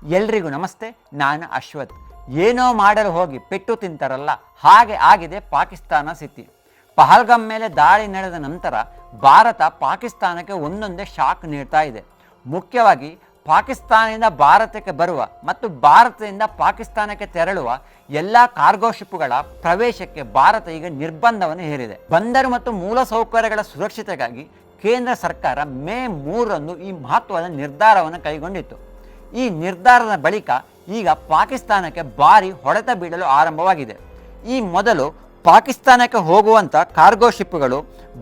ಎಲ್ರಿಗೂ ನಮಸ್ತೆ. ನಾನು ಅಶ್ವಥ್. ಏನೋ ಮಾಡಲು ಹೋಗಿ ಪೆಟ್ಟು ತಿಂತಾರಲ್ಲ, ಹಾಗೆ ಆಗಿದೆ ಪಾಕಿಸ್ತಾನ ಸ್ಥಿತಿ. ಪಹಲ್ಗಾಮ್ ಮೇಲೆ ದಾಳಿ ನಡೆದ ನಂತರ ಭಾರತ ಪಾಕಿಸ್ತಾನಕ್ಕೆ ಒಂದೊಂದೇ ಶಾಕ್ ನೀಡ್ತಾ ಇದೆ. ಮುಖ್ಯವಾಗಿ ಪಾಕಿಸ್ತಾನದಿಂದ ಭಾರತಕ್ಕೆ ಬರುವ ಮತ್ತು ಭಾರತದಿಂದ ಪಾಕಿಸ್ತಾನಕ್ಕೆ ತೆರಳುವ ಎಲ್ಲ ಕಾರ್ಗೋ ಶಿಪ್ಗಳ ಪ್ರವೇಶಕ್ಕೆ ಭಾರತ ಈಗ ನಿರ್ಬಂಧವನ್ನು ಹೇರಿದೆ. ಬಂದರು ಮತ್ತು ಮೂಲಸೌಕರ್ಯಗಳ ಸುರಕ್ಷತೆಗಾಗಿ ಕೇಂದ್ರ ಸರ್ಕಾರ ಮೇ 3ರಂದು ಈ ಮಹತ್ವದ ನಿರ್ಧಾರವನ್ನು ಕೈಗೊಂಡಿತ್ತು. ಈ ನಿರ್ಧಾರದ ಬಳಿಕ ಈಗ ಪಾಕಿಸ್ತಾನಕ್ಕೆ ಭಾರಿ ಹೊಡೆತ ಬೀಳಲು ಆರಂಭವಾಗಿದೆ. ಈ ಮೊದಲು ಪಾಕಿಸ್ತಾನಕ್ಕೆ ಹೋಗುವಂಥ ಕಾರ್ಗೋ ಶಿಪ್ಗಳು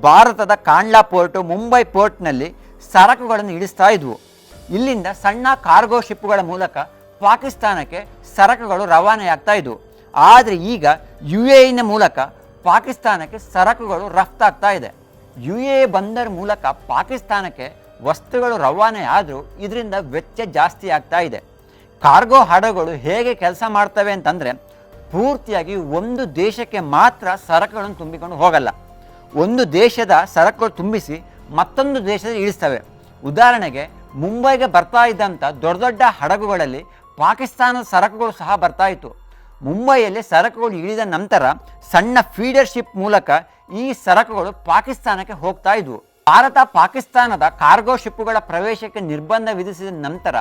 ಭಾರತದ ಕಾಂಡ್ಲಾ ಪೋರ್ಟು, ಮುಂಬೈ ಪೋರ್ಟ್ನಲ್ಲಿ ಸರಕುಗಳನ್ನು ಇಳಿಸ್ತಾ ಇದ್ವು. ಇಲ್ಲಿಂದ ಸಣ್ಣ ಕಾರ್ಗೋ ಶಿಪ್ಗಳ ಮೂಲಕ ಪಾಕಿಸ್ತಾನಕ್ಕೆ ಸರಕುಗಳು ರವಾನೆಯಾಗ್ತಾ ಇದ್ವು. ಆದರೆ ಈಗ UAEನ ಮೂಲಕ ಪಾಕಿಸ್ತಾನಕ್ಕೆ ಸರಕುಗಳು ರಫ್ತಾಗ್ತಾ ಇದೆ. UAE ಬಂದರ್ ಮೂಲಕ ಪಾಕಿಸ್ತಾನಕ್ಕೆ ವಸ್ತುಗಳು ರವಾನೆ ಆದರೂ ಇದರಿಂದ ವೆಚ್ಚ ಜಾಸ್ತಿ ಆಗ್ತಾ ಇದೆ. ಕಾರ್ಗೋ ಹಡಗುಗಳು ಹೇಗೆ ಕೆಲಸ ಮಾಡ್ತವೆ ಅಂತಂದರೆ, ಪೂರ್ತಿಯಾಗಿ ಒಂದು ದೇಶಕ್ಕೆ ಮಾತ್ರ ಸರಕುಗಳನ್ನು ತುಂಬಿಕೊಂಡು ಹೋಗಲ್ಲ. ಒಂದು ದೇಶದ ಸರಕುಗಳು ತುಂಬಿಸಿ ಮತ್ತೊಂದು ದೇಶದಲ್ಲಿ ಇಳಿಸ್ತವೆ. ಉದಾಹರಣೆಗೆ ಮುಂಬೈಗೆ ಬರ್ತಾ ಇದ್ದಂಥ ದೊಡ್ಡ ದೊಡ್ಡ ಹಡಗುಗಳಲ್ಲಿ ಪಾಕಿಸ್ತಾನದ ಸರಕುಗಳು ಸಹ ಬರ್ತಾ ಇತ್ತು. ಮುಂಬೈಯಲ್ಲಿ ಸರಕುಗಳು ಇಳಿದ ನಂತರ ಸಣ್ಣ ಫೀಡರ್ ಶಿಪ್ ಮೂಲಕ ಈ ಸರಕುಗಳು ಪಾಕಿಸ್ತಾನಕ್ಕೆ ಹೋಗ್ತಾ ಇದ್ವು. ಭಾರತ ಪಾಕಿಸ್ತಾನದ ಕಾರ್ಗೋ ಶಿಪ್ಗಳ ಪ್ರವೇಶಕ್ಕೆ ನಿರ್ಬಂಧ ವಿಧಿಸಿದ ನಂತರ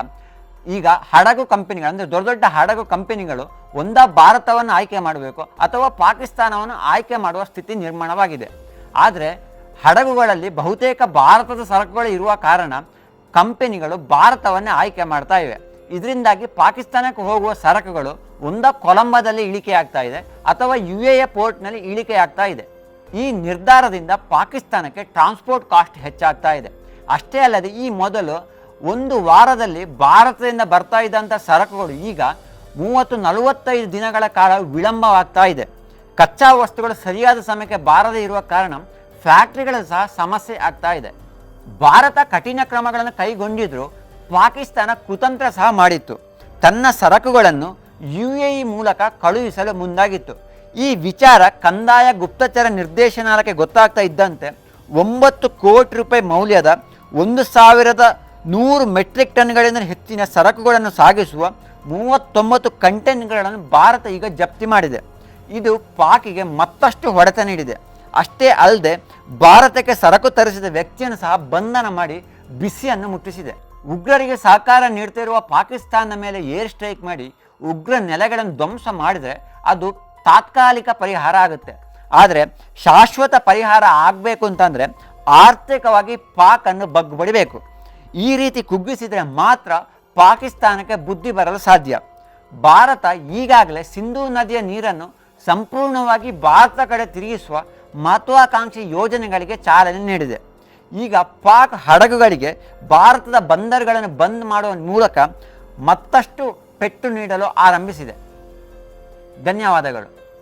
ಈಗ ಹಡಗು ಕಂಪನಿಗಳು, ಅಂದರೆ ದೊಡ್ಡ ದೊಡ್ಡ ಹಡಗು ಕಂಪನಿಗಳು ಒಂದಾ ಭಾರತವನ್ನು ಆಯ್ಕೆ ಮಾಡಬೇಕು ಅಥವಾ ಪಾಕಿಸ್ತಾನವನ್ನು ಆಯ್ಕೆ ಮಾಡುವ ಸ್ಥಿತಿ ನಿರ್ಮಾಣವಾಗಿದೆ. ಆದರೆ ಹಡಗುಗಳಲ್ಲಿ ಬಹುತೇಕ ಭಾರತದ ಸರಕುಗಳು ಇರುವ ಕಾರಣ ಕಂಪನಿಗಳು ಭಾರತವನ್ನೇ ಆಯ್ಕೆ ಮಾಡ್ತಾ ಇವೆ. ಇದರಿಂದಾಗಿ ಪಾಕಿಸ್ತಾನಕ್ಕೆ ಹೋಗುವ ಸರಕುಗಳು ಒಂದಾ ಕೊಲಂಬೋದಲ್ಲಿ ಇಳಿಕೆ ಆಗ್ತಾ ಇದೆ ಅಥವಾ UAE ಪೋರ್ಟ್ನಲ್ಲಿ ಇಳಿಕೆ ಆಗ್ತಾ ಇದೆ. ಈ ನಿರ್ಧಾರದಿಂದ ಪಾಕಿಸ್ತಾನಕ್ಕೆ ಟ್ರಾನ್ಸ್ಪೋರ್ಟ್ ಕಾಸ್ಟ್ ಹೆಚ್ಚಾಗ್ತಾ ಇದೆ. ಅಷ್ಟೇ ಅಲ್ಲದೆ ಈ ಮೊದಲು ಒಂದು ವಾರದಲ್ಲಿ ಭಾರತದಿಂದ ಬರ್ತಾ ಇದ್ದಂಥ ಸರಕುಗಳು ಈಗ 30-45 ದಿನಗಳ ಕಾಲ ವಿಳಂಬವಾಗ್ತಾ ಇದೆ. ಕಚ್ಚಾ ವಸ್ತುಗಳು ಸರಿಯಾದ ಸಮಯಕ್ಕೆ ಬಾರದೇ ಇರುವ ಕಾರಣ ಫ್ಯಾಕ್ಟ್ರಿಗಳು ಸಹ ಸಮಸ್ಯೆ ಆಗ್ತಾ ಇದೆ. ಭಾರತ ಕಠಿಣ ಕ್ರಮಗಳನ್ನು ಕೈಗೊಂಡಿದ್ರೂ ಪಾಕಿಸ್ತಾನ ಕುತಂತ್ರ ಸಹ ಮಾಡಿತ್ತು. ತನ್ನ ಸರಕುಗಳನ್ನು UAE ಮೂಲಕ ಕಳುಹಿಸಲು ಮುಂದಾಗಿತ್ತು. ಈ ವಿಚಾರ ಕಂದಾಯ ಗುಪ್ತಚರ ನಿರ್ದೇಶನಾಲಯಕ್ಕೆ ಗೊತ್ತಾಗ್ತಾ ಇದ್ದಂತೆ 9 ಕೋಟಿ ರೂಪಾಯಿ ಮೌಲ್ಯದ 1100 ಮೆಟ್ರಿಕ್ ಟನ್ಗಳಿಂದ ಹೆಚ್ಚಿನ ಸರಕುಗಳನ್ನು ಸಾಗಿಸುವ 39 ಕಂಟೈನರ್ಗಳನ್ನು ಭಾರತ ಈಗ ಜಪ್ತಿ ಮಾಡಿದೆ. ಇದು ಪಾಕಿಗೆ ಮತ್ತಷ್ಟು ಹೊಡೆತ ನೀಡಿದೆ. ಅಷ್ಟೇ ಅಲ್ಲದೆ ಭಾರತಕ್ಕೆ ಸರಕು ತರಿಸಿದ ವ್ಯಕ್ತಿಯನ್ನು ಸಹ ಬಂಧನ ಮಾಡಿ ಬಿಸಿಯನ್ನು ಮುಟ್ಟಿಸಿದೆ. ಉಗ್ರರಿಗೆ ಸಹಕಾರ ನೀಡ್ತಿರುವ ಪಾಕಿಸ್ತಾನದ ಮೇಲೆ ಏರ್ ಸ್ಟ್ರೈಕ್ ಮಾಡಿ ಉಗ್ರ ನೆಲೆಗಳನ್ನು ಧ್ವಂಸ ಮಾಡಿದರೆ ಅದು ತಾತ್ಕಾಲಿಕ ಪರಿಹಾರ ಆಗುತ್ತೆ. ಆದರೆ ಶಾಶ್ವತ ಪರಿಹಾರ ಆಗಬೇಕು ಅಂತಂದರೆ ಆರ್ಥಿಕವಾಗಿ ಪಾಕನ್ನು ಬಗ್ಬಡಿಬೇಕು. ಈ ರೀತಿ ಕುಗ್ಗಿಸಿದರೆ ಮಾತ್ರ ಪಾಕಿಸ್ತಾನಕ್ಕೆ ಬುದ್ಧಿ ಬರಲು ಸಾಧ್ಯ. ಭಾರತ ಈಗಾಗಲೇ ಸಿಂಧೂ ನದಿಯ ನೀರನ್ನು ಸಂಪೂರ್ಣವಾಗಿ ಭಾರತ ಕಡೆ ತಿರುಗಿಸುವ ಮಹತ್ವಾಕಾಂಕ್ಷಿ ಯೋಜನೆಗಳಿಗೆ ಚಾಲನೆ ನೀಡಿದೆ. ಈಗ ಪಾಕ್ ಹಡಗುಗಳಿಗೆ ಭಾರತದ ಬಂದರುಗಳನ್ನು ಬಂದ್ ಮಾಡುವ ಮೂಲಕ ಮತ್ತಷ್ಟು ಪೆಟ್ಟು ನೀಡಲು ಆರಂಭಿಸಿದೆ. ಧನ್ಯವಾದಗಳು.